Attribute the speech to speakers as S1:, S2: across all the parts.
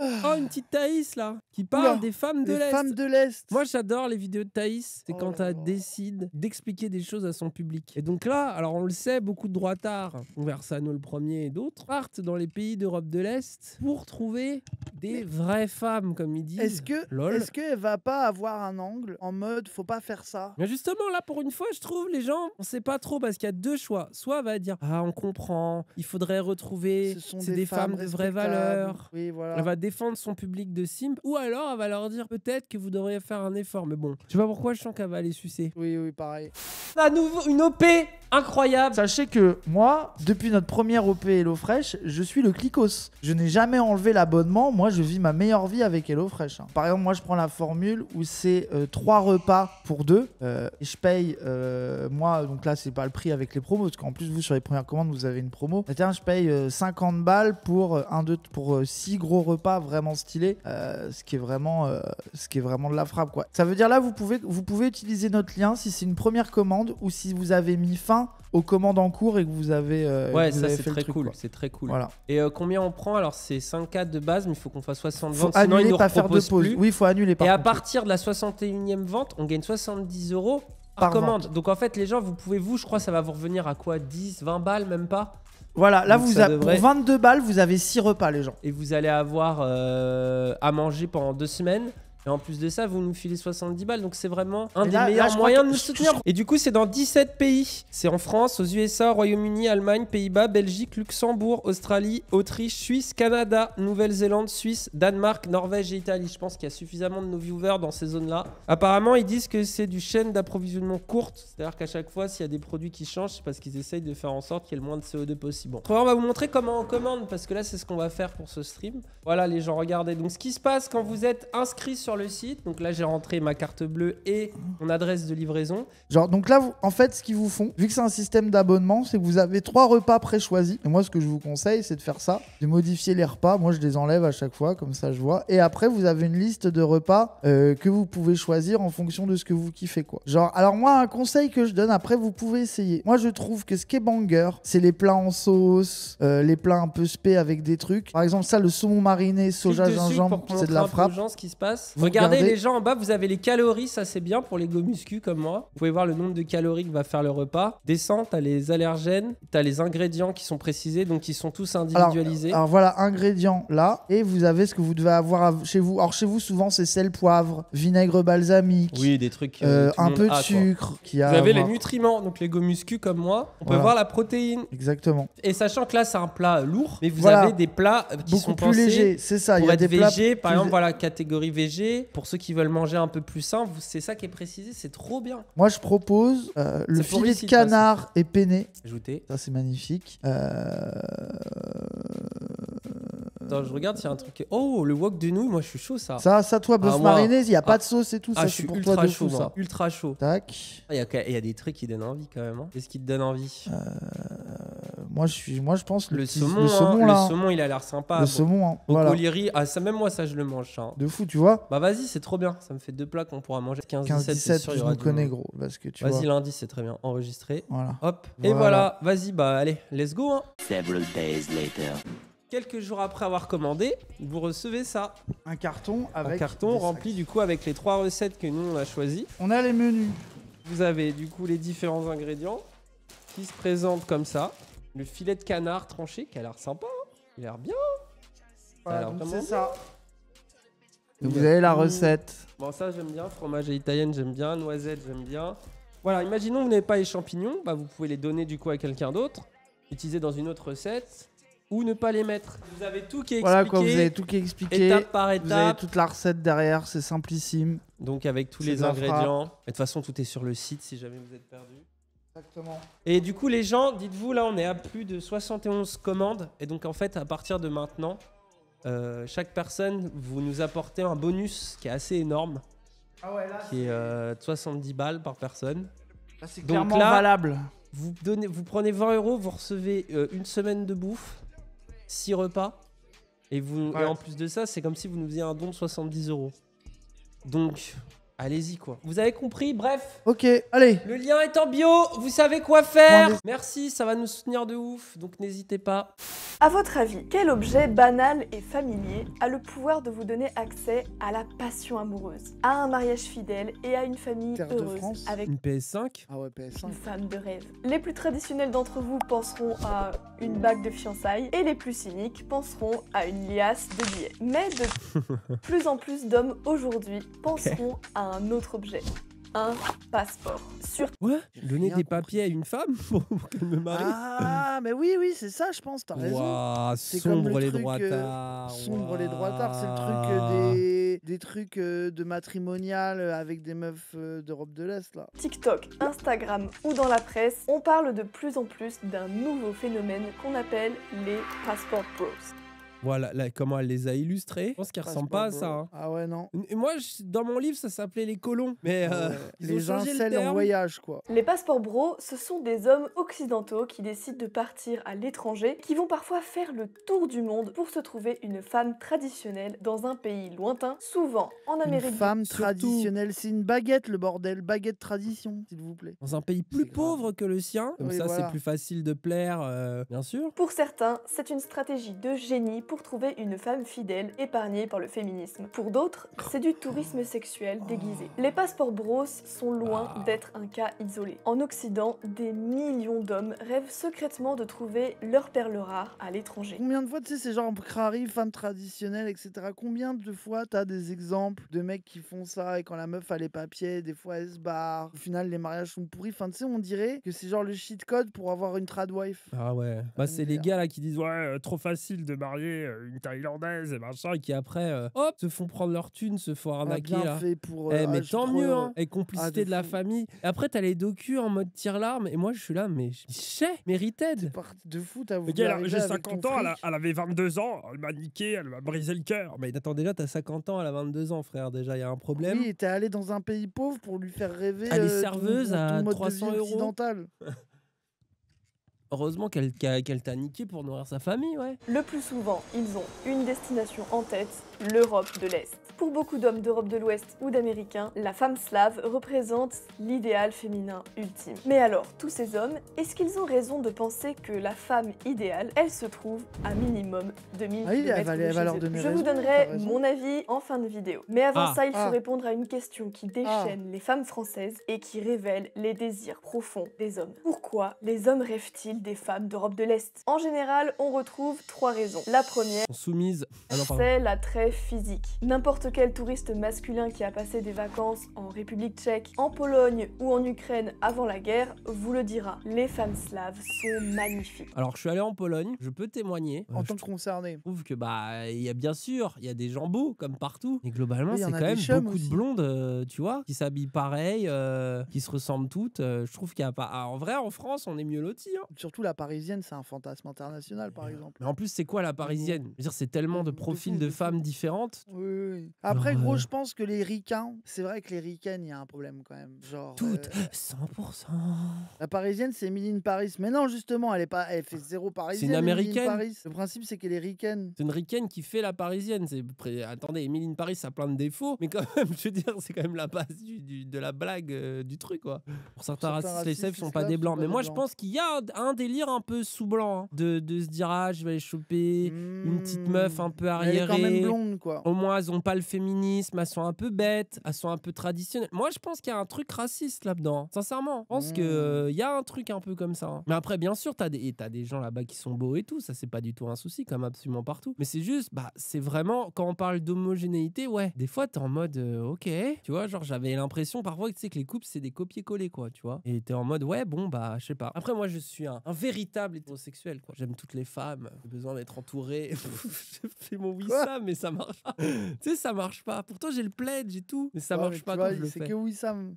S1: Oh, une petite Thaïs là, qui parle des femmes de l'Est.
S2: Femmes de l'Est.
S1: Moi, j'adore les vidéos de Thaïs. C'est quand elle décide d'expliquer des choses à son public. Et donc là, alors on le sait, beaucoup de droitards, Conversano le premier et d'autres, partent dans les pays d'Europe de l'Est pour trouver des vraies femmes, comme ils disent.
S2: Est-ce qu'elle va pas avoir un angle en mode faut pas faire ça?
S1: Mais justement, là, pour une fois, je trouve les gens, on sait pas trop parce qu'il y a deux choix. Soit elle va dire ah, on comprend, il faudrait retrouver, c'est des femmes de vraies valeurs.
S2: Oui, voilà.
S1: Elle va défendre son public de simp. Ou alors elle va leur dire peut-être que vous devriez faire un effort. Mais bon, je sais pas pourquoi je sens qu'elle va aller sucer.
S2: Oui, pareil.
S1: À nouveau, une OP incroyable.
S2: Sachez que moi, depuis notre première OP HelloFresh, je suis le clicos. Je n'ai jamais enlevé l'abonnement. Moi, je vis ma meilleure vie avec HelloFresh. Par exemple, moi, je prends la formule où c'est 3 repas pour 2. Et je paye, moi, donc là, c'est pas le prix avec les promos. Parce qu'en plus, vous, sur les premières commandes, vous avez une promo. Et tiens, je paye 50 balles pour 6 gros repas vraiment stylés. Ce qui est vraiment de la frappe, quoi. Ça veut dire là, vous pouvez utiliser notre lien si c'est une première commande ou si vous avez mis fin aux commandes en cours et que vous avez
S1: ça c'est très cool, c'est très cool.
S2: Voilà.
S1: Et combien on prend? Alors c'est 5K de base, mais il faut qu'on fasse 60
S2: faut
S1: ventes, sinon
S2: annuler,
S1: il nous
S2: pas faire de pause.
S1: plus.
S2: Oui, il faut annuler.
S1: Et à partir de la 61e vente, on gagne 70 € par commande.
S2: Vente.
S1: Donc en fait, les gens, je crois, ça va vous revenir à quoi, 10, 20 balles, même pas.
S2: Voilà, là,
S1: donc
S2: pour 22 balles, vous avez 6 repas, les gens.
S1: Et vous allez avoir à manger pendant 2 semaines. Et en plus de ça, vous nous filez 70 balles. Donc c'est vraiment un des meilleurs moyens de nous soutenir. Et du coup, c'est dans 17 pays. C'est en France, aux USA, Royaume-Uni, Allemagne, Pays-Bas, Belgique, Luxembourg, Australie, Autriche, Suisse, Canada, Nouvelle-Zélande, Suisse, Danemark, Norvège et Italie. Je pense qu'il y a suffisamment de nos viewers dans ces zones-là. Apparemment, ils disent que c'est du chaîne d'approvisionnement courte. C'est-à-dire qu'à chaque fois, s'il y a des produits qui changent, c'est parce qu'ils essayent de faire en sorte qu'il y ait le moins de CO2 possible. Bon. On va vous montrer comment on commande, parce que là, c'est ce qu'on va faire pour ce stream. Voilà, les gens, regardez. Donc, ce qui se passe quand vous êtes inscrit sur le site. Donc là, j'ai rentré ma carte bleue et mon adresse de livraison.
S2: Donc là, en fait, ce qu'ils vous font, vu que c'est un système d'abonnement, c'est que vous avez 3 repas pré-choisis. Et moi, ce que je vous conseille, c'est de faire ça, de modifier les repas. Moi, je les enlève à chaque fois, comme ça, je vois. Et après, vous avez une liste de repas que vous pouvez choisir en fonction de ce que vous kiffez, quoi. Alors moi, un conseil que je donne, après, vous pouvez essayer. Moi, je trouve que ce qui est banger, c'est les plats en sauce, les plats un peu spé avec des trucs. Par exemple, ça, le saumon mariné, soja, gingembre, c'est de la frappe.
S1: Ce qui se passe. Regardez les gens en bas, vous avez les calories, ça c'est bien pour les go muscu comme moi. Vous pouvez voir le nombre de calories que va faire le repas. Descends, t'as les allergènes, t'as les ingrédients qui sont précisés, donc ils sont tous individualisés.
S2: Alors voilà, ingrédients là, et vous avez ce que vous devez avoir chez vous. Alors chez vous, souvent c'est sel, poivre, vinaigre balsamique.
S1: Oui, des trucs.
S2: Un peu de sucre.
S1: Vous avez les nutriments, donc les go muscu comme moi. On peut voir la protéine.
S2: Exactement.
S1: Et sachant que là c'est un plat lourd, mais vous avez des plats qui sont
S2: beaucoup plus légers, c'est ça.
S1: Il y a des plats végé, par exemple, voilà, catégorie végé. Pour ceux qui veulent manger un peu plus sain, c'est ça qui est précisé, c'est trop bien.
S2: Moi je propose le filet de canard et penne.
S1: Ajouté.
S2: Ça c'est magnifique.
S1: Attends, je regarde s'il y a un truc. Oh, le wok de nouilles, moi je suis chaud ça.
S2: Ça toi, bœuf mariné, il n'y a pas de sauce et tout. Ça,
S1: je suis
S2: pour
S1: ultra
S2: toi de
S1: chaud,
S2: fou, ça.
S1: Ultra chaud.
S2: Tac.
S1: Il y a des trucs qui donnent envie quand même. Hein. Qu'est-ce qui te donne envie?
S2: Moi je pense
S1: le saumon là. Le saumon, il a l'air sympa.
S2: Le saumon, hein. Voilà.
S1: Collieri, ça même moi ça je le mange ça.
S2: De fou, tu vois.
S1: Bah vas-y, c'est trop bien. Ça me fait 2 plats qu'on pourra manger.
S2: 15-17, je me connais gros. Parce que tu vois.
S1: Vas-y, lundi, c'est très bien. Enregistré.
S2: Voilà.
S1: Hop. Et voilà. Vas-y, bah allez, let's go. Hein.
S3: Several days later.
S1: Quelques jours après avoir commandé, vous recevez ça.
S2: Un carton avec.
S1: Un carton rempli du coup avec les 3 recettes que nous on a choisies.
S2: On a les menus.
S1: Vous avez du coup les différents ingrédients qui se présentent comme ça. Le filet de canard tranché qui a l'air sympa. Hein. Il a l'air bien.
S2: Voilà, c'est ça. Donc vous avez la recette.
S1: Bon, ça j'aime bien. Fromage à italienne, j'aime bien. Noisette, j'aime bien. Voilà, imaginons que vous n'avez pas les champignons. Bah, vous pouvez les donner du coup à quelqu'un d'autre. Utiliser dans une autre recette. Ou ne pas les mettre. Vous avez tout qui est expliqué.
S2: Voilà quoi, vous avez tout qui est expliqué.
S1: Étape par étape.
S2: Vous avez toute la recette derrière, c'est simplissime.
S1: Donc avec tous les ingrédients. Et de toute façon, tout est sur le site si jamais vous êtes perdu.
S2: Exactement.
S1: Et du coup, les gens, dites-vous, là, on est à plus de 71 commandes. Et donc, en fait, à partir de maintenant, chaque personne, vous nous apportez un bonus qui est assez énorme.
S2: Ah ouais, là,
S1: qui est de 70 balles par personne.
S2: Là, c'est clairement valable.
S1: Vous prenez 20 €, vous recevez une semaine de bouffe. 6 repas et en plus de ça c'est comme si vous nous faisiez un don de 70 €. Donc allez-y quoi. Vous avez compris, bref.
S2: Ok, allez.
S1: Le lien est en bio, vous savez quoi faire. Merci, ça va nous soutenir de ouf, donc n'hésitez pas.
S3: À votre avis, quel objet banal et familier a le pouvoir de vous donner accès à la passion amoureuse, à un mariage fidèle et à une famille
S2: Terre de
S3: heureuse
S2: France.
S3: avec
S1: Une PS5?
S2: Ah ouais, PS5.
S3: une femme de rêve? Les plus traditionnels d'entre vous penseront à une bague de fiançailles et les plus cyniques penseront à une liasse de billets. Mais de plus en plus d'hommes aujourd'hui penseront à un autre objet. Un passeport.
S1: Ouais, donner
S2: rien
S1: des
S2: compris.
S1: papiers à une femme pour qu'elle me marie.
S2: Ah, mais oui, c'est ça, je pense, t'as raison.
S1: Waouh,
S2: C'est comme
S1: sombre
S2: le
S1: les
S2: truc,
S1: droitards.
S2: Sombre les droitards, c'est le
S1: Waouh.
S2: truc des trucs de matrimonial avec des meufs d'Europe de l'Est, là.
S3: TikTok, Instagram ou dans la presse, on parle de plus en plus d'un nouveau phénomène qu'on appelle les passport bros.
S1: Voilà, comment elle les a illustrés. Je pense qu'elle ressemble pas à ça. Hein.
S2: Ah ouais, non.
S1: Et moi, dans mon livre, ça s'appelait les colons. Mais
S2: Ouais.
S1: ils ont
S2: Les
S1: changé le
S2: incels en
S1: terme.
S2: voyage, quoi.
S3: Les passeports bros, ce sont des hommes occidentaux qui décident de partir à l'étranger, qui vont parfois faire le tour du monde pour se trouver une femme traditionnelle dans un pays lointain, souvent en
S2: Une
S3: Amérique du
S2: femme
S1: Surtout-
S2: traditionnelle, c'est une baguette, le bordel. Baguette tradition, s'il vous plaît.
S1: Dans un pays plus
S2: C'est grave.
S1: pauvre que le sien. Comme
S2: Oui,
S1: ça,
S2: voilà.
S1: c'est plus facile de plaire, bien sûr.
S3: Pour certains, c'est une stratégie de génie pour trouver une femme fidèle épargnée par le féminisme. Pour d'autres, c'est du tourisme sexuel déguisé. Les passeports bros sont loin d'être un cas isolé. En Occident, des millions d'hommes rêvent secrètement de trouver leur perle rare à l'étranger.
S2: Combien de fois, tu sais, c'est genre crari, femme traditionnelle, etc. Combien de fois t'as des exemples de mecs qui font ça et quand la meuf a les papiers, des fois elle se barre. Au final, les mariages sont pourris. Enfin, tu sais, on dirait que c'est genre le cheat code pour avoir une trad wife.
S1: Ah ouais. Bah, c'est les
S2: Merde.
S1: gars là qui disent ouais, trop facile de marier une Thaïlandaise et machin, et qui après, hop, se font prendre leur thune, se font
S2: Ah,
S1: arnaquer
S2: bien
S1: là.
S2: fait pour.
S1: Eh, mais
S2: je suis
S1: tant
S2: trop
S1: mieux,
S2: heureux.
S1: hein, avec complicité
S2: de
S1: de la
S2: fou.
S1: famille. Et après, t'as les docus en mode tire-larme, et moi je suis là, mais mérited.
S2: Parti de fou, t'as voulu
S4: Regarde,
S2: arriver
S4: j'ai
S2: avec
S4: 50
S2: ton
S4: ans,
S2: fric.
S4: elle avait 22 ans, elle m'a niqué, elle m'a brisé le cœur.
S1: Mais attends, déjà, t'as 50 ans, elle a 22 ans, frère. Déjà, il y a un problème.
S2: Oui, et t'es allé dans un pays pauvre pour lui faire rêver.
S1: Elle est
S2: ton-
S1: serveuse
S2: ton
S1: à
S2: mode de
S1: 300
S2: vie
S1: €.
S2: occidental.
S1: Heureusement qu'elle t'a niqué pour nourrir sa famille, ouais.
S3: Le plus souvent, ils ont une destination en tête, l'Europe de l'Est. Pour beaucoup d'hommes d'Europe de l'Ouest ou d'Américains, la femme slave représente l'idéal féminin ultime. Mais alors, tous ces hommes, est-ce qu'ils ont raison de penser que la femme idéale, elle se trouve à minimum 2000
S2: Ah oui, elle va
S3: km
S2: leur donner
S3: Je vous
S2: raison, t'as
S3: donnerai
S2: raison.
S3: mon avis en fin de vidéo. Mais avant
S1: Ah.
S3: ça, il faut
S2: Ah.
S3: répondre à une question qui déchaîne les femmes françaises et qui révèle les désirs profonds des hommes. Pourquoi les hommes rêvent-ils des femmes d'Europe de l'Est? En général, on retrouve 3 raisons. La première,
S1: Sont soumises. Ah non, pardon.
S3: c'est l'attrait physique. N'importe quel touriste masculin qui a passé des vacances en République tchèque, en Pologne ou en Ukraine avant la guerre vous le dira. Les femmes slaves sont magnifiques.
S1: Alors, je suis allé en Pologne, je peux témoigner.
S2: En
S1: Je
S2: tant que concerné.
S1: trouve que, bah, il y a bien sûr, il y a des gens beaux, comme partout. Mais globalement,
S2: Oui, il y
S1: c'est
S2: en a
S1: quand
S2: des
S1: même
S2: chums
S1: beaucoup
S2: aussi.
S1: de blondes, tu vois, qui s'habillent pareil, qui se ressemblent toutes. Je trouve qu'il y a pas. Ah, en vrai, en France, on est mieux lotis. Hein.
S2: Surtout la parisienne, c'est un fantasme international, par exemple.
S1: Mais en plus, c'est quoi la parisienne? Je veux dire, c'est tellement de
S2: De
S1: profils
S2: fou,
S1: de
S2: de fou.
S1: femmes différentes.
S2: Oui, oui. Après,
S1: Alors,
S2: gros, je pense que les ricains, c'est vrai que les ricaines, il y a un problème quand même. Genre,
S1: Toutes 100%.
S2: la parisienne, c'est Emily in Paris. Mais non, justement, elle fait zéro parisienne.
S1: une
S2: Emily in
S1: Américaine.
S2: Paris. Le principe, c'est qu'elle est ricaine.
S1: C'est une ricaine qui fait la parisienne. Attendez, Emily in Paris, ça a plein de défauts. Mais quand même, je veux dire, c'est quand même la base de la blague du truc, quoi. Pour certains
S2: certains
S1: racistes, les
S2: racistes,
S1: saifs sont pas
S2: esclaves
S1: des
S2: sont
S1: blancs.
S2: pas
S1: Mais
S2: des
S1: moi, je
S2: blancs.
S1: pense qu'il y a un délire un peu sous blanc. Hein, de se dire, ah, je vais aller choper une petite meuf un peu
S2: Mais elle est quand même
S1: arriérée.
S2: blonde, quoi.
S1: Au moins, elles ont pas le féminisme, elles sont un peu bêtes, elles sont un peu traditionnelles. Moi, je pense qu'il y a un truc raciste là-dedans. Sincèrement, je pense que il y a un truc un peu comme ça. Hein. Mais après, bien sûr, t'as des gens là-bas qui sont beaux et tout. Ça, c'est pas du tout un souci, comme absolument partout. Mais c'est juste, bah, c'est vraiment quand on parle d'homogénéité, ouais. Des fois, t'es en mode, ok, tu vois, genre j'avais l'impression parfois que tu sais que les couples c'est des copier-coller, quoi, tu vois. Et t'es en mode, ouais, bon, bah, je sais pas. Après, moi, je suis un véritable hétérosexuel, quoi. J'aime toutes les femmes, j'ai besoin d'être entouré. Je fais mon Wissam, mais ça marche pas. Tu sais, ça marche pas. Pourtant, j'ai le plaid, j'ai tout, mais ça
S2: Ouais, mais
S1: marche
S2: tu
S1: pas
S2: vois,
S1: quand je le
S2: c'est
S1: fais.
S2: que Wissam.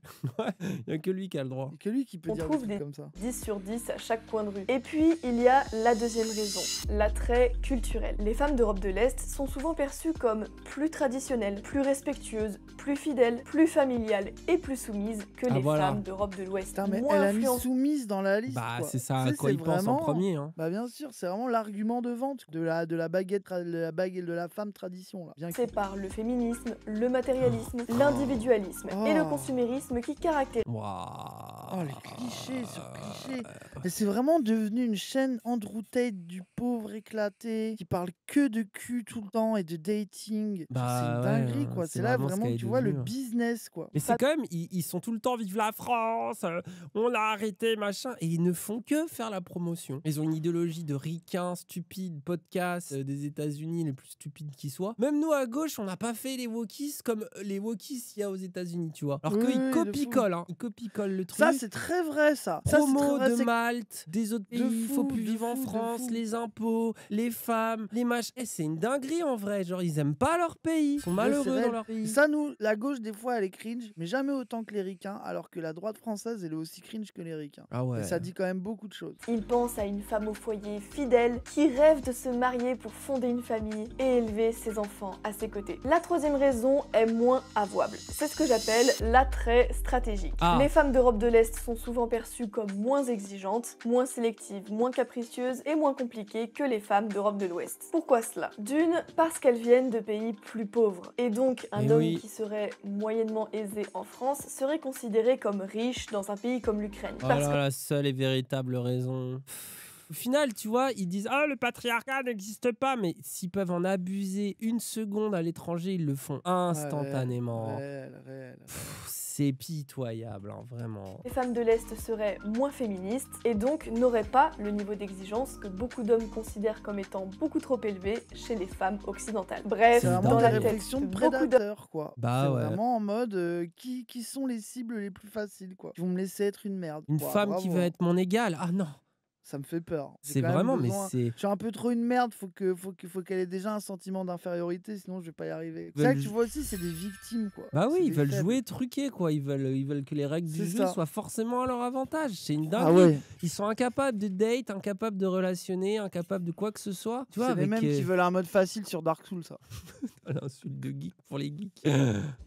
S1: Il y a que lui qui a le droit.
S2: Il y a que lui qui peut
S3: On
S2: dire des
S3: trouve
S2: trucs
S3: des
S2: comme ça.
S3: 10 sur 10 à chaque coin de rue. Et puis, il y a la deuxième raison, l'attrait culturel. Les femmes d'Europe de l'Est sont souvent perçues comme plus traditionnelles, plus respectueuses, plus fidèles, plus familiales et plus soumises que
S1: Ah,
S3: les
S1: voilà.
S3: femmes d'Europe de l'Ouest.
S2: Putain, mais
S3: Moins
S2: elle a mis
S3: influencées.
S2: soumise dans la liste.
S1: Bah,
S2: quoi.
S1: c'est ça
S2: Tu
S1: à
S2: sais,
S1: quoi
S2: c'est
S1: il pense en
S2: vraiment-
S1: premier. Hein.
S2: Bah bien sûr, c'est vraiment l'argument de vente de la baguette, de la bague et de la femme tradition là. Bien que-
S3: C'est par le féminisme, le matérialisme, l'individualisme et le
S2: Oh.
S3: consumérisme qui caractérisent
S1: Waouh.
S2: Oh, les clichés sur clichés. Et c'est vraiment devenu une chaîne Andrew Tate du pauvre éclaté qui parle que de cul tout le temps et de dating. Genre, c'est une dinguerie, quoi. C'est là vraiment que tu vois le business, quoi.
S1: Mais c'est quand même, ils sont tout le temps vive la France, on l'a arrêté, machin. Et ils ne font que faire la promotion. Ils ont une idéologie de ricains, stupides, podcasts des États-Unis les plus stupides qui soient. Même nous à gauche, on n'a pas fait les wokistes comme les wokistes qu'il y a aux États-Unis, tu vois. Alors qu'ils copie-collent, hein. Ils copie-collent le truc.
S2: Ça, c'est très vrai, ça.
S1: Promo
S2: Ça, c'est
S1: de Malte, des autres pays, il faut plus vivre en France, les impôts, les femmes, les machins. C'est une dinguerie en vrai. Genre, ils aiment pas leur pays. Ils sont malheureux dans leur pays.
S2: Ça, nous, la gauche, des fois, elle est cringe, mais jamais autant que les ricains, alors que la droite française, elle est aussi cringe que les ricains.
S1: Ah ouais.
S2: Et ça dit quand même beaucoup de choses.
S3: Il pense à une femme au foyer fidèle qui rêve de se marier pour fonder une famille et élever ses enfants à ses côtés. La troisième raison est moins avouable. C'est ce que j'appelle l'attrait stratégique. Les femmes d'Europe de l'Est sont souvent perçues comme moins exigeantes, moins sélectives, moins capricieuses et moins compliquées que les femmes d'Europe de l'Ouest. Pourquoi cela? D'une, parce qu'elles viennent de pays plus pauvres. Et donc, un homme qui serait moyennement aisé en France serait considéré comme riche dans un pays comme l'Ukraine.
S1: Voilà la seule et véritable raison. Au final, tu vois, ils disent « Ah, le patriarcat n'existe pas », mais s'ils peuvent en abuser une seconde à l'étranger, ils le font instantanément. C'est pitoyable, hein, vraiment.
S3: Les femmes de l'Est seraient moins féministes et donc n'auraient pas le niveau d'exigence que beaucoup d'hommes considèrent comme étant beaucoup trop élevé chez les femmes occidentales. Bref,
S2: dans la réflexion de prédateur, quoi.
S1: Bah
S2: c'est
S1: ouais.
S2: vraiment en mode qui sont les cibles les plus faciles, quoi. Qui vont me laisser être une merde.
S1: Une femme qui veut être mon égale, ah non.
S2: Ça me fait peur.
S1: C'est vraiment, mais c'est...
S2: Je suis un peu trop une merde, faut qu'elle ait déjà un sentiment d'infériorité, sinon je vais pas y arriver. C'est ça que tu vois aussi, c'est des victimes, quoi.
S1: Bah oui, ils veulent jouer truqué, quoi. Ils veulent que les règles du jeu soient forcément à leur avantage. C'est une dinguerie. Ah ouais. Ils sont incapables de date, incapables de relationner, incapables de quoi que ce soit. Tu vois,
S2: c'est les mêmes qui veulent un mode facile sur Dark Souls, ça.
S1: L'insulte de geek pour les geeks.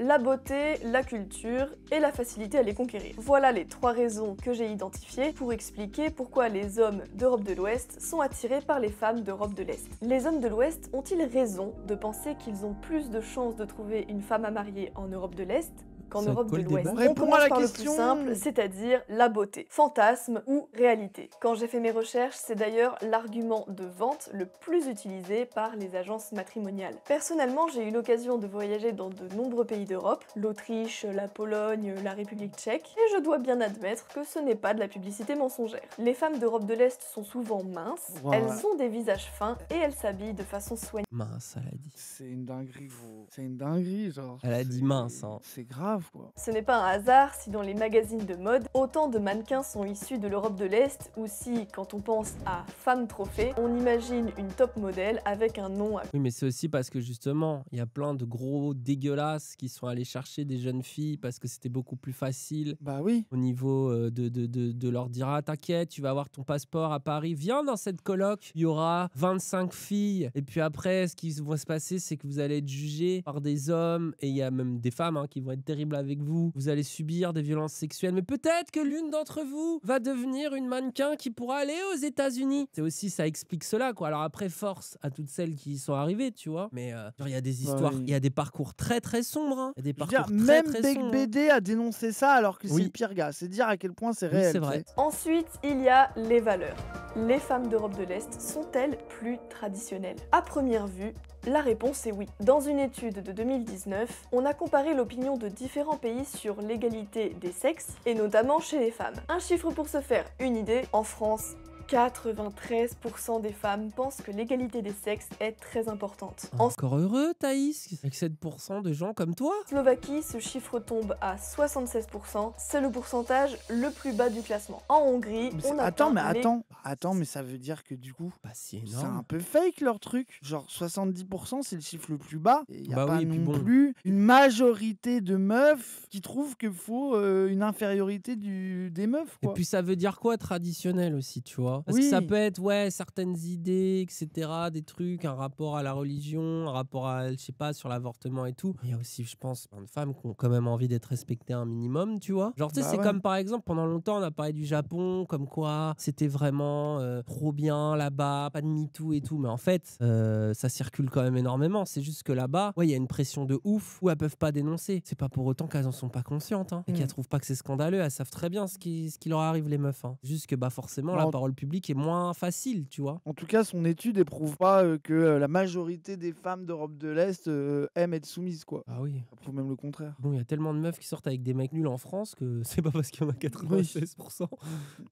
S3: La beauté, la culture et la facilité à les conquérir. Voilà les 3 raisons que j'ai identifiées pour expliquer pourquoi les hommes d'Europe de l'Ouest sont attirés par les femmes d'Europe de l'Est. Les hommes de l'Ouest ont-ils raison de penser qu'ils ont plus de chances de trouver une femme à marier en Europe de l'Est qu'en Europe de l'Ouest? On commence par le plus simple, c'est-à-dire la beauté. Fantasme ou réalité. Quand j'ai fait mes recherches, c'est d'ailleurs l'argument de vente le plus utilisé par les agences matrimoniales. Personnellement, j'ai eu l'occasion de voyager dans de nombreux pays d'Europe, l'Autriche, la Pologne, la République tchèque, et je dois bien admettre que ce n'est pas de la publicité mensongère. Les femmes d'Europe de l'Est sont souvent minces, elles ont des visages fins et elles s'habillent de façon soignée.
S1: Mince, elle a dit.
S2: C'est une dinguerie, gros. C'est une dinguerie, genre.
S1: Elle a dit mince, hein.
S2: C'est grave. Quoi.
S3: Ce n'est pas un hasard si dans les magazines de mode, autant de mannequins sont issus de l'Europe de l'Est, ou si, quand on pense à femme trophée, on imagine une top modèle avec un nom à...
S1: Oui, mais c'est aussi parce que justement, il y a plein de gros dégueulasses qui sont allés chercher des jeunes filles parce que c'était beaucoup plus facile.
S2: Bah oui.
S1: Au niveau de leur dire « Ah, t'inquiète, tu vas avoir ton passeport à Paris, viens dans cette coloc, il y aura 25 filles. » Et puis après, ce qui va se passer, c'est que vous allez être jugé par des hommes, et il y a même des femmes qui vont être terribles avec vous, vous allez subir des violences sexuelles, mais peut-être que l'une d'entre vous va devenir une mannequin qui pourra aller aux États-Unis. C'est aussi, ça explique cela, quoi. Alors après, force à toutes celles qui y sont arrivées, tu vois. Mais il y a des histoires, il y a des parcours très très sombres. Hein. Il y a des parcours très
S2: même
S1: très
S2: Beck
S1: sombres.
S2: BD a dénoncé ça alors que c'est le pire gars. C'est dire à quel point c'est réel.
S1: C'est vrai.
S3: Ensuite, il y a les valeurs. Les femmes d'Europe de l'Est sont-elles plus traditionnelles? À première vue, la réponse est oui. Dans une étude de 2019, on a comparé l'opinion de différents pays sur l'égalité des sexes, et notamment chez les femmes. Un chiffre pour se faire une idée, en France, 93% des femmes pensent que l'égalité des sexes est très importante.
S1: Encore heureux, Thaïs, avec 7% de gens comme toi.
S3: En Slovaquie, ce chiffre tombe à 76%. C'est le pourcentage le plus bas du classement. En Hongrie, on
S2: attends, mais ça veut dire que du coup,
S1: c'est
S2: un peu fake leur truc. Genre 70%, c'est le chiffre le plus bas. Il n'y a pas non plus une majorité de meufs qui trouvent qu'il faut une infériorité des meufs. Quoi.
S1: Et puis ça veut dire quoi traditionnel aussi, tu vois? vois. Parce que ça peut être, certaines idées, etc., des trucs, un rapport à la religion, un rapport à, je sais pas, sur l'avortement et tout. Il y a aussi, je pense, plein de femmes qui ont quand même envie d'être respectées un minimum, tu vois. Genre, tu sais, c'est comme par exemple, pendant longtemps, on a parlé du Japon, comme quoi c'était vraiment trop bien là-bas, pas de MeToo et tout. Mais en fait, ça circule quand même énormément. C'est juste que là-bas, il y a une pression de ouf où elles peuvent pas dénoncer. C'est pas pour autant qu'elles en sont pas conscientes et qu'elles trouvent pas que c'est scandaleux. Elles savent très bien ce qui leur arrive, les meufs. Juste que forcément, la parole publique est moins facile, tu vois.
S2: En tout cas, son étude éprouve pas que la majorité des femmes d'Europe de l'Est aiment être soumises, quoi.
S1: Ah oui.
S2: Ça prouve même le contraire.
S1: Bon, il y a tellement de meufs qui sortent avec des mecs nuls en France que c'est pas parce qu'il y en a 96%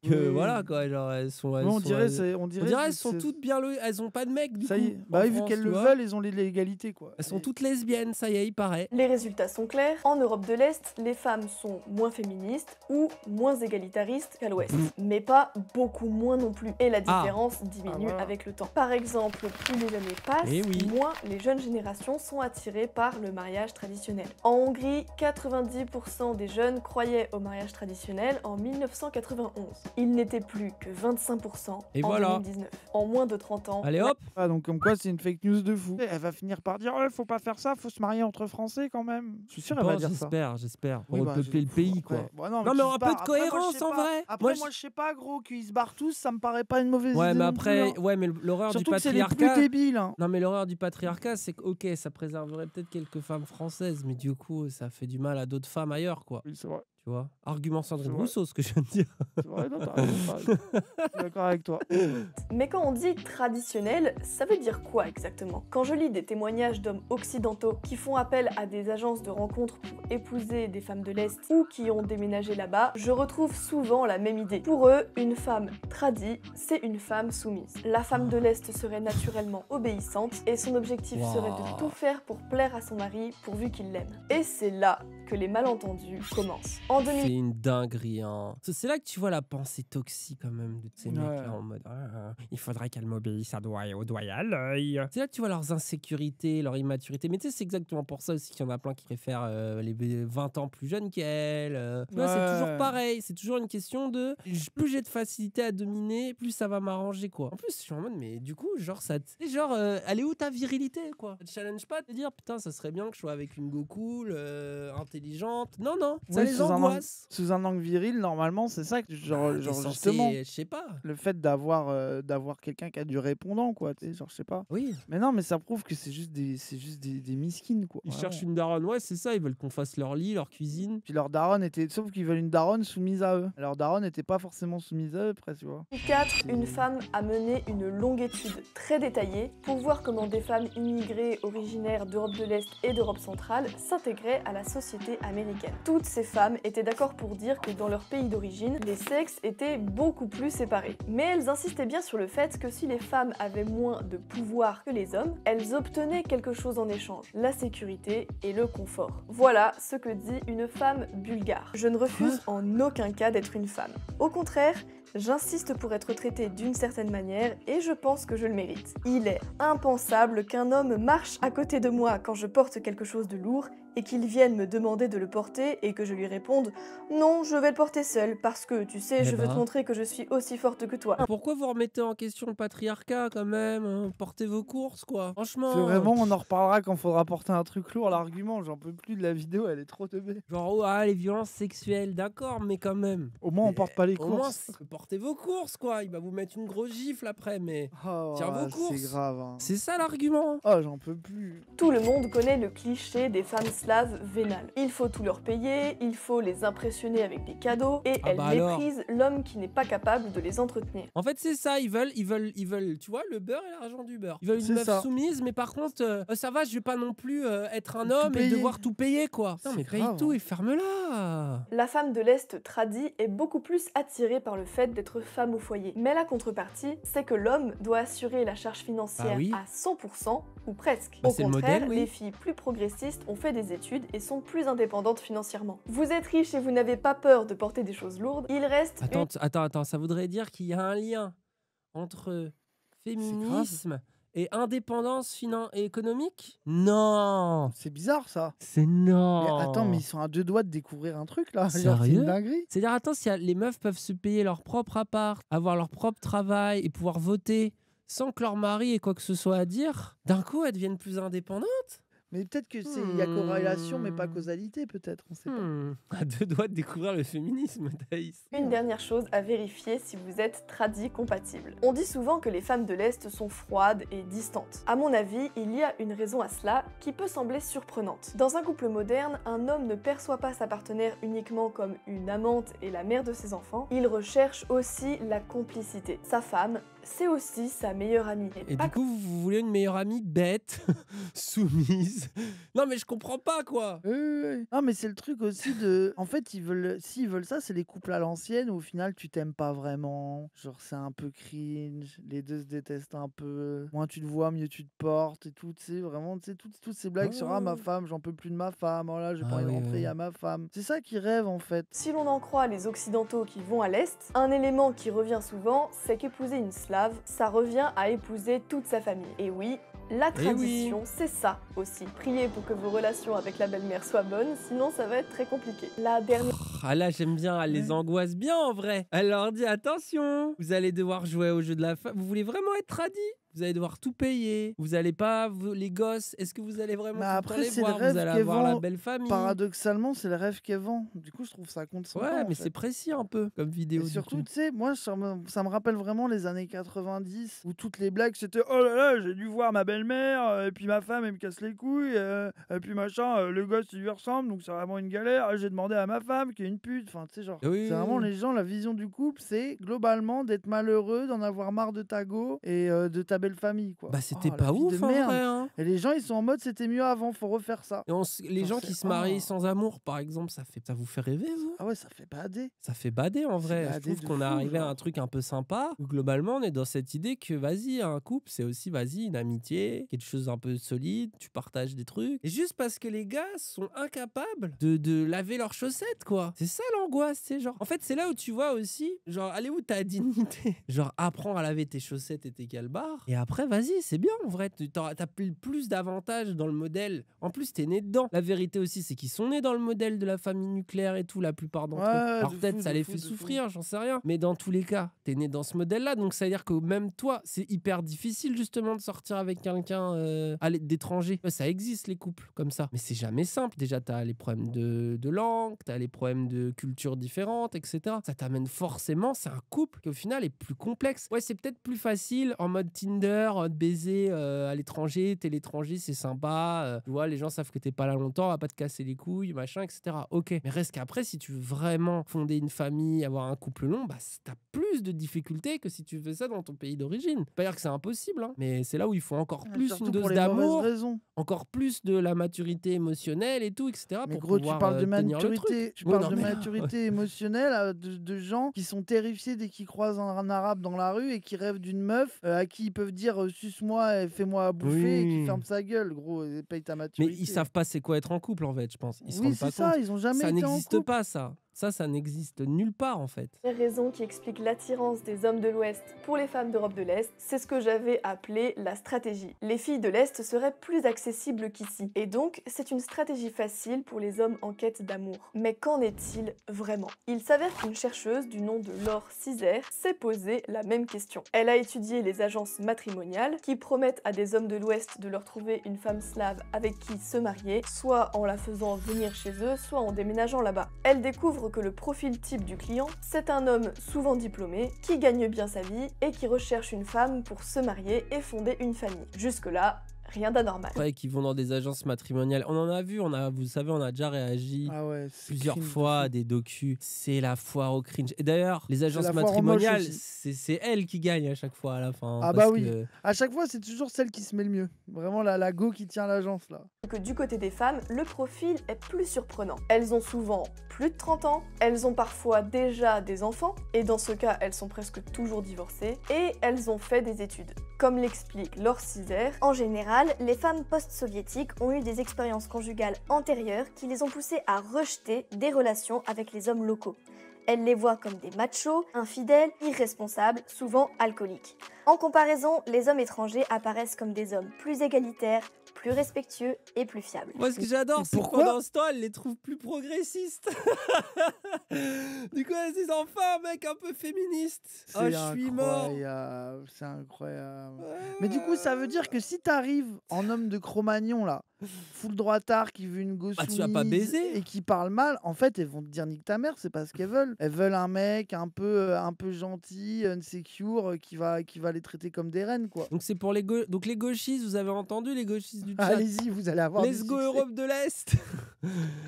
S1: que voilà, quoi. Genre, elles sont.
S2: On dirait
S1: elles sont toutes bien. Elles ont pas de mecs, du
S2: ça
S1: coup.
S2: y est. Bah oui, vu qu'elles le veulent, elles ont l'égalité, quoi.
S1: Elles sont toutes lesbiennes, ça y est, il paraît.
S3: Les résultats sont clairs. En Europe de l'Est, les femmes sont moins féministes ou moins égalitaristes qu'à l'Ouest. Mais pas beaucoup moins non plus. Et la différence diminue avec le temps. Par exemple, plus les années passent, moins les jeunes générations sont attirées par le mariage traditionnel. En Hongrie, 90% des jeunes croyaient au mariage traditionnel en 1991. Il n'était plus que 25% en 2019. En moins de 30 ans.
S1: Allez hop.
S2: Donc comme quoi c'est une fake news de fou. Elle va finir par dire faut pas faire ça, faut se marier entre Français quand même. Je suis sûr elle va dire ça.
S1: J'espère. Pour
S2: Oui,
S1: repeupler le pays, quoi.
S2: Non
S1: mais un peu de cohérence en vrai.
S2: Après moi je sais pas gros qu'ils se barrent tous, ça me paraît pas une mauvaise idée.
S1: Ouais mais après, mais l'horreur du patriarcat.
S2: Surtout que c'est les plus débiles.
S1: Non mais l'horreur du patriarcat, c'est que ok, ça préserverait peut-être quelques femmes françaises, mais du coup ça fait du mal à d'autres femmes ailleurs, quoi.
S2: Oui, c'est vrai.
S1: Tu vois, argument Sandrine Rousseau, ce que je viens de dire.
S2: C'est vrai, non, t'as raison. Je suis d'accord avec toi.
S3: Mais quand on dit traditionnel, ça veut dire quoi exactement? Quand je lis des témoignages d'hommes occidentaux qui font appel à des agences de rencontres pour épouser des femmes de l'Est ou qui ont déménagé là-bas, je retrouve souvent la même idée. Pour eux, une femme tradie, c'est une femme soumise. La femme de l'Est serait naturellement obéissante et son objectif serait de tout faire pour plaire à son mari pourvu qu'il l'aime. Et c'est là que les malentendus commencent.
S1: C'est une dinguerie, hein. C'est là que tu vois la pensée toxique quand même de ces mecs-là en mode il faudrait qu'elle m'obéisse au doigt et à l'œil. C'est là que tu vois leurs insécurités, leur immaturité. Mais tu sais, c'est exactement pour ça aussi qu'il y en a plein qui préfèrent les 20 ans plus jeunes qu'elles. Tu vois, c'est toujours pareil. C'est toujours une question de plus j'ai de facilité à dominer, plus ça va m'arranger, quoi. En plus, je suis en mode, mais du coup, genre, elle est où ta virilité, quoi? Ça te challenge pas de te dire, putain, ça serait bien que je sois avec une go cool, intelligente. Non, ça les angoisse.
S2: Sous un angle viril, normalement, c'est ça que genre justement.
S1: Je sais pas.
S2: Le fait d'avoir quelqu'un qui a du répondant, quoi. Tu sais, genre, je sais pas.
S1: Oui.
S2: Mais non, mais ça prouve que c'est juste des miskines, quoi.
S1: Ils cherchent une daronne, c'est ça. Ils veulent qu'on fasse leur lit, leur cuisine.
S2: Puis leur daronne était, sauf qu'ils veulent une daronne soumise à eux. Leur daronne n'était pas forcément soumise à eux, presque, tu vois.
S3: 4. Une femme a mené une longue étude très détaillée pour voir comment des femmes immigrées originaires d'Europe de l'Est et d'Europe centrale s'intégraient à la société américaine. Toutes ces femmes étaient d'accord pour dire que dans leur pays d'origine, les sexes étaient beaucoup plus séparés. Mais elles insistaient bien sur le fait que si les femmes avaient moins de pouvoir que les hommes, elles obtenaient quelque chose en échange, la sécurité et le confort. Voilà ce que dit une femme bulgare. Je ne refuse en aucun cas d'être une femme. Au contraire, j'insiste pour être traitée d'une certaine manière et je pense que je le mérite. Il est impensable qu'un homme marche à côté de moi quand je porte quelque chose de lourd et qu'il vienne me demander de le porter et que je lui réponde « Non, je vais le porter seul parce que, tu sais, je veux te montrer que je suis aussi forte que toi. »
S1: Pourquoi vous remettez en question le patriarcat quand même, hein? Portez vos courses, quoi. Franchement.
S2: C'est vraiment, on en reparlera quand faudra porter un truc lourd, l'argument. J'en peux plus de la vidéo, elle est trop teubée.
S1: Genre, les violences sexuelles, d'accord, mais quand même.
S2: Au moins, on porte pas les courses.
S1: Au moins, portez vos courses, quoi. Il va vous mettre une grosse gifle après, mais tiens vos courses.
S2: C'est grave. Hein.
S1: C'est ça l'argument.
S2: Oh, j'en peux plus.
S3: Tout le monde connaît le cliché des femmes slaves vénales. Il faut tout leur payer, il faut les impressionner avec des cadeaux et elles méprisent l'homme qui n'est pas capable de les entretenir.
S1: En fait, c'est ça, ils veulent, tu vois, le beurre et l'argent du beurre. Ils veulent une meuf soumise, mais par contre, ça va, je vais pas non plus être un homme et devoir tout payer, quoi. Non, mais paye tout et ferme-la.
S3: La femme de l'Est tradie est beaucoup plus attirée par le fait d'être femme au foyer. Mais la contrepartie, c'est que l'homme doit assurer la charge financière à 100% ou presque. Au contraire, les filles plus progressistes ont fait des études et sont plus indépendantes financièrement. Vous êtes riche et vous n'avez pas peur de porter des choses lourdes, il reste...
S1: Attends, ça voudrait dire qu'il y a un lien entre féminisme et indépendance et économique? Non.
S2: C'est bizarre ça.
S1: C'est non.
S2: Mais attends, mais ils sont à 2 doigts de découvrir un truc là. Genre, c'est
S1: Sérieux?
S2: une dinguerie.
S1: C'est-à-dire, attends, si les meufs peuvent se payer leur propre appart, avoir leur propre travail et pouvoir voter sans que leur mari ait quoi que ce soit à dire, d'un coup, elles deviennent plus indépendantes?
S2: Mais peut-être que il y a corrélation, mais pas causalité, peut-être. On sait pas.
S1: À 2 doigts de découvrir le féminisme, Thaïs.
S3: Une dernière chose à vérifier si vous êtes tradi compatible. On dit souvent que les femmes de l'Est sont froides et distantes. À mon avis, il y a une raison à cela qui peut sembler surprenante. Dans un couple moderne, un homme ne perçoit pas sa partenaire uniquement comme une amante et la mère de ses enfants, il recherche aussi la complicité. Sa femme, c'est aussi sa meilleure amie.
S1: Et du coup, vous voulez une meilleure amie bête, soumise. Non, mais je comprends pas, quoi.
S2: Non, mais c'est le truc aussi de. En fait, s'ils veulent ça, c'est les couples à l'ancienne où au final tu t'aimes pas vraiment. Genre, c'est un peu cringe. Les deux se détestent un peu. Moins tu te vois, mieux tu te portes et tout. Tu sais, vraiment, tu sais, toutes ces blagues sur ah, ma femme, j'en peux plus de ma femme. Oh là, j'ai pas envie de rentrer, il y a ma femme. C'est ça qu'ils rêvent en fait.
S3: Si l'on en croit les occidentaux qui vont à l'Est, un élément qui revient souvent, c'est qu'épouser une slave, ça revient à épouser toute sa famille. Et oui, la tradition, c'est ça aussi. Priez pour que vos relations avec la belle-mère soient bonnes, sinon ça va être très compliqué. La dernière...
S1: Ah là, j'aime bien, elle les angoisse bien en vrai. Elle leur dit attention, vous allez devoir jouer au jeu de la femme. Vous voulez vraiment être tradis? Vous allez devoir tout payer. Vous allez pas, les gosses, est-ce que vous allez vraiment
S2: après,
S1: les voir? Vous allez avoir la belle famille.
S2: Paradoxalement, c'est le rêve qu'elle vend. Du coup, je trouve ça compte son
S1: Ouais, mais c'est précis un peu comme vidéo.
S2: Et surtout, tu sais, moi, ça me rappelle vraiment les années 90 où toutes les blagues c'était oh là là, j'ai dû voir ma belle-mère, et puis ma femme, elle me casse les couilles, et puis machin, le gosse, il lui ressemble, donc c'est vraiment une galère. J'ai demandé à ma femme qui est une pute. Enfin, tu sais, genre, c'est vraiment les gens, la vision du couple, c'est globalement d'être malheureux, d'en avoir marre de ta go et de ta belle-famille, quoi.
S1: Bah, c'était pas ouf, en vrai, hein.
S2: Et les gens, ils sont en mode c'était mieux avant, faut refaire ça.
S1: Et les gens qui se marient sans amour, par exemple, ça vous fait rêver, vous?
S2: Ah ouais, ça fait bader.
S1: Ça fait bader, en vrai. Je trouve qu'on est arrivé à un truc un peu sympa, où globalement, on est dans cette idée que, vas-y, un couple, c'est aussi, vas-y, une amitié, quelque chose un peu solide, tu partages des trucs. Et juste parce que les gars sont incapables de laver leurs chaussettes, quoi. C'est ça l'angoisse, c'est genre. En fait, c'est là où tu vois aussi, genre, allez où ta dignité? Genre, apprends à laver tes chaussettes et tes calbars. Et après, vas-y, c'est bien, en vrai. T'as plus d'avantages dans le modèle. En plus, t'es né dedans. La vérité aussi, c'est qu'ils sont nés dans le modèle de la famille nucléaire et tout, la plupart d'entre eux. Alors peut-être ça les fait souffrir, j'en sais rien. Mais dans tous les cas, t'es né dans ce modèle-là. Donc ça veut dire que même toi, c'est hyper difficile justement de sortir avec quelqu'un d'étranger. Ça existe, les couples comme ça. Mais c'est jamais simple. Déjà, t'as les problèmes de langue, t'as les problèmes de culture différentes, etc. Ça t'amène forcément, c'est un couple qui au final est plus complexe. Ouais, c'est peut-être plus facile en mode Tinder, de baiser à l'étranger, t'es l'étranger, c'est sympa. Tu vois, les gens savent que t'es pas là longtemps, on va pas te casser les couilles, machin, etc. Ok. Mais reste qu'après, si tu veux vraiment fonder une famille, avoir un couple long, bah t'as plus de difficultés que si tu fais ça dans ton pays d'origine. Pas dire que c'est impossible, hein, mais c'est là où il faut encore plus une dose d'amour, encore plus de la maturité émotionnelle et tout, etc.
S2: Mais
S1: pour
S2: gros,
S1: pouvoir,
S2: tu parles de
S1: tenir le
S2: maturité,
S1: truc.
S2: maturité émotionnelle de gens qui sont terrifiés dès qu'ils croisent un arabe dans la rue et qui rêvent d'une meuf à qui ils peuvent dire suce-moi et fais-moi à bouffer et qui ferme sa gueule, gros, et paye ta maturité.
S1: Mais ils savent pas c'est quoi être en couple, en fait, je pense. Ils se rendent pas compte.
S2: Ça, ils ont jamais été en couple.
S1: Ça n'existe pas, ça. Ça n'existe nulle part en fait.
S3: Les raisons qui expliquent l'attirance des hommes de l'Ouest pour les femmes d'Europe de l'Est, c'est ce que j'avais appelé la stratégie. Les filles de l'Est seraient plus accessibles qu'ici, et donc c'est une stratégie facile pour les hommes en quête d'amour. Mais qu'en est-il vraiment? Il s'avère qu'une chercheuse du nom de Laure Cizer s'est posé la même question. Elle a étudié les agences matrimoniales qui promettent à des hommes de l'Ouest de leur trouver une femme slave avec qui se marier, soit en la faisant venir chez eux, soit en déménageant là-bas. Elle découvre que le profil type du client, c'est un homme souvent diplômé, qui gagne bien sa vie et qui recherche une femme pour se marier et fonder une famille. Jusque-là, rien d'anormal.
S1: Ouais, qui vont dans des agences matrimoniales. On en a vu, vous savez, on a déjà réagi plusieurs fois à des docus. C'est la foire au cringe. Et d'ailleurs, les agences matrimoniales, c'est elles qui gagnent à chaque fois à la fin.
S2: Ah bah oui, à chaque fois, c'est toujours celle qui se met le mieux. Vraiment la go qui tient l'agence là.
S3: Que du côté des femmes, le profil est plus surprenant. Elles ont souvent plus de 30 ans, elles ont parfois déjà des enfants, et dans ce cas, elles sont presque toujours divorcées, et elles ont fait des études. Comme l'explique Laure Cizer,
S5: en général, les femmes post-soviétiques ont eu des expériences conjugales antérieures qui les ont poussées à rejeter des relations avec les hommes locaux. Elle les voit comme des machos, infidèles, irresponsables, souvent alcooliques. En comparaison, les hommes étrangers apparaissent comme des hommes plus égalitaires, plus respectueux et plus fiables.
S1: Moi, ce que j'adore, c'est que pendant ce temps, elle les trouve plus progressistes. Du coup, elle se dit enfin, mec, un peu féministe. Oh, je suis mort.
S2: C'est incroyable. Mais du coup, ça veut dire que si t'arrives en homme de Cro-Magnon, là, full droitard, qui veut une gosse
S1: tu vas pas baiser
S2: et qui parle mal, en fait, elles vont te dire nique ta mère, c'est pas ce qu'elles veulent. Elles veulent un mec un peu gentil, insecure, qui va les traiter comme des reines, quoi.
S1: Donc, c'est pour les donc les gauchistes, vous avez entendu les gauchistes du chat.
S2: Allez-y, vous allez avoir
S1: Let's go Europe de l'Est.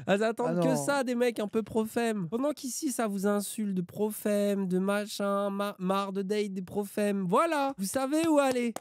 S1: Elles attendent que ça, des mecs un peu profèmes. Pendant qu'ici, ça vous insulte de profèmes, de machin, marre de date des profèmes. Voilà, vous savez où aller.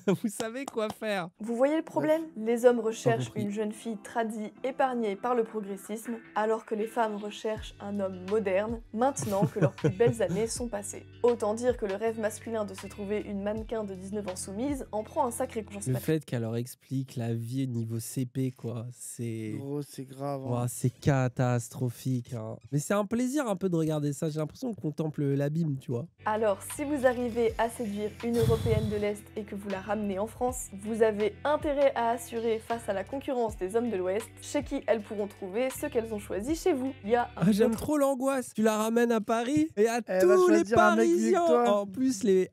S1: Vous savez quoi faire.
S3: Vous voyez le problème? Les hommes recherchent une jeune fille tradie, épargnée par le progressisme, alors que les femmes recherchent un homme moderne, maintenant que leurs plus belles années sont passées. Autant dire que le rêve masculin de se trouver une mannequin de 19 ans soumise en prend un sacré coup.
S1: Le fait qu'elle leur explique la vie au niveau CP, quoi, c'est...
S2: Gros, c'est grave. Hein.
S1: Oh, c'est catastrophique. Hein. Mais c'est un plaisir un peu de regarder ça. J'ai l'impression qu'on contemple l'abîme, tu vois.
S3: Alors, si vous arrivez à séduire une Européenne de l'Est et que vous la ramenez en France, vous avez intérêt à assurer face à la concurrence des hommes de l'Ouest, chez qui elles pourront trouver ce qu'elles ont choisi chez vous. Il y a un
S1: j'aime trop l'angoisse. Tu la ramènes à Paris et à tous les Parisiens. En plus, les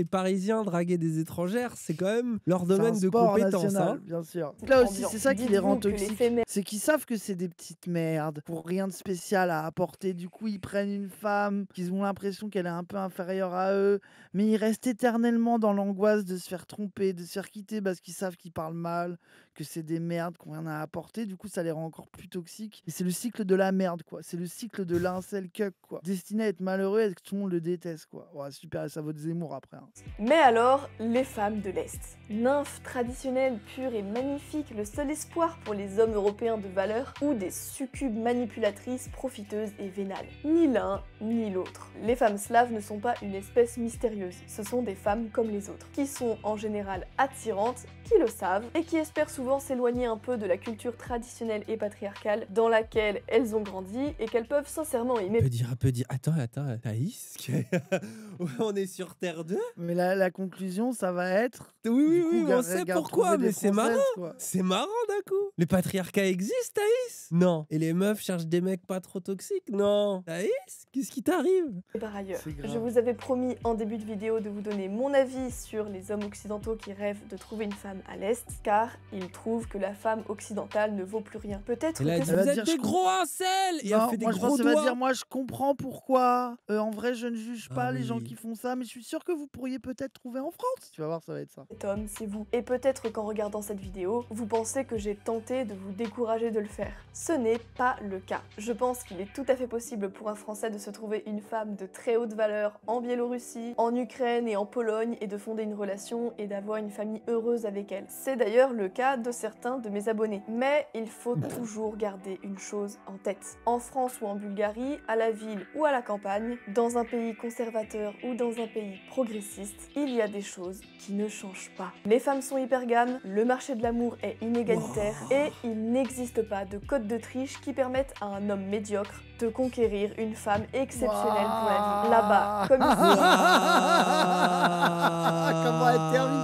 S1: Parisiens draguer des étrangères, c'est quand même leur domaine de compétence.
S2: National,
S1: hein.
S2: Bien sûr. Là aussi, c'est ça qui les rend toxiques. C'est qu'ils savent que c'est des petites merdes pour rien de spécial à apporter. Du coup, ils prennent une femme qu'ils ont l'impression qu'elle est un peu inférieure à eux, mais ils restent éternellement dans l'angoisse de se faire tromper, de se faire quitter parce qu'ils savent qu'ils parlent mal, que c'est des merdes qui n'ont rien à apporter. Du coup, ça les rend encore plus toxiques. Et c'est le cycle de la merde, quoi. C'est le cycle de l'incel cuck, quoi. Destiné à être malheureux et que tout le monde le déteste, quoi. Ouais, super, ça vaut de Zemmour après. Hein.
S3: Mais alors, les femmes de l'Est. Nymphes traditionnelles, pures et magnifiques, le seul espoir pour les hommes européens de valeur, ou des succubes manipulatrices, profiteuses et vénales. Ni l'un, ni l'autre. Les femmes slaves ne sont pas une espèce mystérieuse. Ce sont des femmes comme les autres, qui sont en général attirantes, qui le savent, et qui espèrent souvent s'éloigner un peu de la culture traditionnelle et patriarcale dans laquelle elles ont grandi et qu'elles peuvent sincèrement aimer.
S1: Peut dire. Attends, Thaïs, on est sur Terre 2.
S2: Mais la conclusion, ça va être...
S1: Oui, on sait pourquoi, mais c'est marrant. C'est marrant d'un coup. Les patriarcats existent, Thaïs? Non. Et les meufs cherchent des mecs pas trop toxiques? Non. Thaïs, qu'est-ce qui t'arrive?
S3: Et par ailleurs, je vous avais promis en début de vidéo de vous donner mon avis sur les hommes occidentaux qui rêvent de trouver une femme à l'Est, car ils trouvent que la femme occidentale ne vaut plus rien. Peut-être que
S1: vous êtes des gros incels. Et
S2: non,
S1: fait des
S2: moi je
S1: gros
S2: pense
S1: doigts.
S2: va dire, moi je comprends pourquoi. En vrai, je ne juge pas les gens qui font ça, mais je suis sûr que vous pourriez peut-être trouver en France. Tu vas voir, ça va être ça.
S3: Cet homme, c'est vous. Et peut-être qu'en regardant cette vidéo, vous pensez que j'ai tenté de vous décourager de le faire. Ce n'est pas le cas. Je pense qu'il est tout à fait possible pour un Français de se trouver une femme de très haute valeur en Biélorussie, en Ukraine et en Pologne et de fonder une relation et d'avoir une famille heureuse avec elle. C'est d'ailleurs le cas de certains de mes abonnés. Mais il faut toujours garder une chose en tête. En France ou en Bulgarie, à la ville ou à la campagne, dans un pays conservateur ou dans un pays progressiste, il y a des choses qui ne changent pas. Les femmes sont hypergames, le marché de l'amour est inégalitaire et il n'existe pas de code de triche qui permette à un homme médiocre de conquérir une femme exceptionnelle pour la vie. Là-bas, comme ici.
S2: Comment elle termine.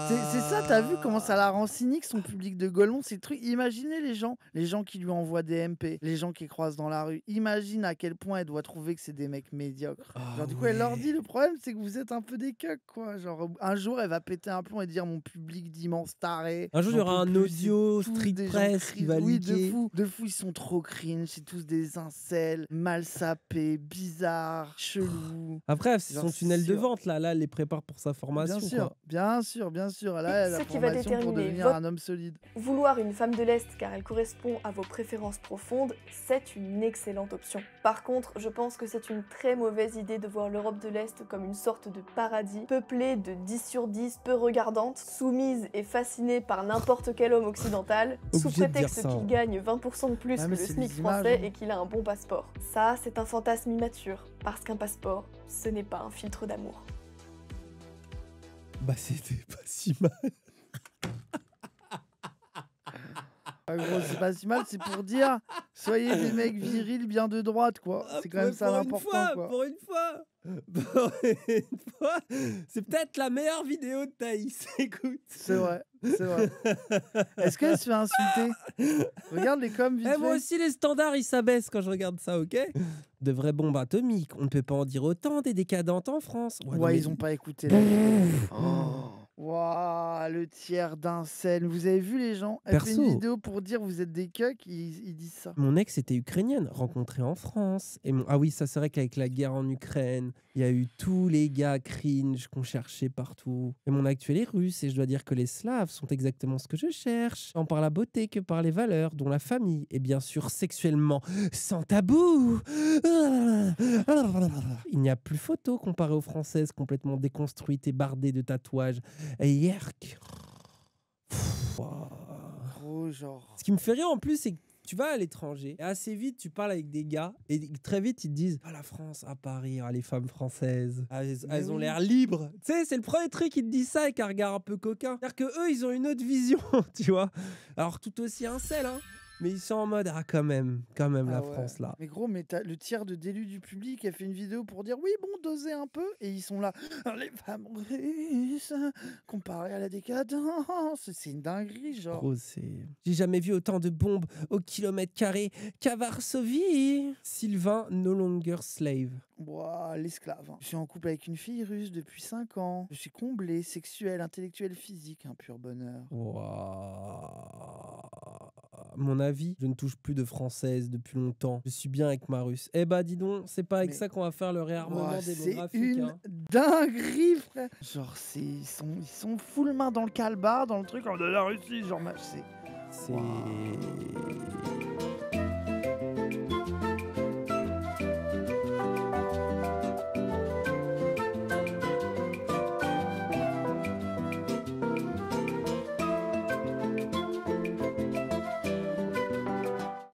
S2: C'est ça, t'as vu comment ça la rend cynique, son public de Golemont, ces trucs. Imaginez les gens qui lui envoient des MP, les gens qui croisent dans la rue. Imagine à quel point elle doit trouver que c'est des mecs médiocres. Genre, du coup, elle leur dit, le problème, c'est que vous êtes un peu des cucks, quoi. Genre, un jour, elle va péter un plomb et dire mon public d'immense taré.
S1: Un jour, il y aura un audio street press qui va leaker.
S2: De fou, ils sont trop cringe. C'est tous des incels, mal sapés, bizarres, chelous.
S1: Après, c'est son tunnel de vente, là. Là, elle les prépare pour sa formation.
S2: Bien sûr. Là, elle a la formation pour devenir un homme solide.
S3: Vouloir une femme de l'Est car elle correspond à vos préférences profondes, c'est une excellente option. Par contre, je pense que c'est une très mauvaise idée de voir l'Europe de l'Est comme une sorte de paradis, peuplée de 10 sur 10 peu regardantes, soumises et fascinées par n'importe quel homme occidental, sous prétexte qu'il gagne 20% de plus que le SMIC français et qu'il a un bon passeport. Ça, c'est un fantasme immature, parce qu'un passeport, ce n'est pas un filtre d'amour.
S1: Bah c'était pas si mal.
S2: Ah, gros, c'est pas si mal, c'est pour dire soyez des mecs virils bien de droite, quoi. C'est quand même ça l'important, quoi.
S1: Pour une fois, c'est peut-être la meilleure vidéo de Thaïs. Écoute.
S2: C'est vrai. Est-ce qu'elle se fait insulter? Regarde les coms vite fait.
S1: Moi aussi, les standards, ils s'abaissent quand je regarde ça, ok? De vraies bombes atomiques. On ne peut pas en dire autant des décadentes en France.
S2: Ouais, ils ont pas écouté la vidéo. Waouh, le tiers d'incel. Vous avez vu les gens? Elle fait une vidéo pour dire vous êtes des cucks, ils disent ça.
S1: Mon ex était ukrainienne, rencontrée en France. Et ah oui, ça c'est vrai qu'avec la guerre en Ukraine, il y a eu tous les gars cringe qu'on cherchait partout. Et mon actuel est russe et je dois dire que les Slaves sont exactement ce que je cherche. Tant par la beauté que par les valeurs, dont la famille. Et bien sûr sexuellement, sans tabou. Il n'y a plus photo comparé aux françaises complètement déconstruites et bardées de tatouages. Et yerk.
S2: Gros genre.
S1: Ce qui me fait rire en plus, c'est que tu vas à l'étranger et assez vite tu parles avec des gars et très vite ils te disent la France à Paris, les femmes françaises, elles ont l'air libres. Tu sais, c'est le premier truc qu'ils te disent ça avec un regard un peu coquin. C'est-à-dire que eux ils ont une autre vision, tu vois. Alors tout aussi incel, hein. Mais ils sont en mode, quand même la France là.
S2: Mais gros, mais t'as le tiers de d'élus du public qui a fait une vidéo pour dire oui, bon, dosez un peu. Et ils sont là, les femmes russes, comparé à la décadence. C'est une dinguerie, genre.
S1: Gros, j'ai jamais vu autant de bombes au kilomètre carré qu'à Varsovie. Sylvain, no longer slave.
S2: Ouah, l'esclave. Je suis en couple avec une fille russe depuis 5 ans. Je suis comblé, sexuel, intellectuel, physique. Un pur bonheur.
S1: Wow. Mon avis, je ne touche plus de française depuis longtemps. Je suis bien avec ma russe. Eh bah dis donc, c'est pas avec ça qu'on va faire le réarmement démographique.
S2: C'est une dinguerie, frère. Genre, ils sont full main dans le calbar, dans le truc. De la Russie, genre, c'est...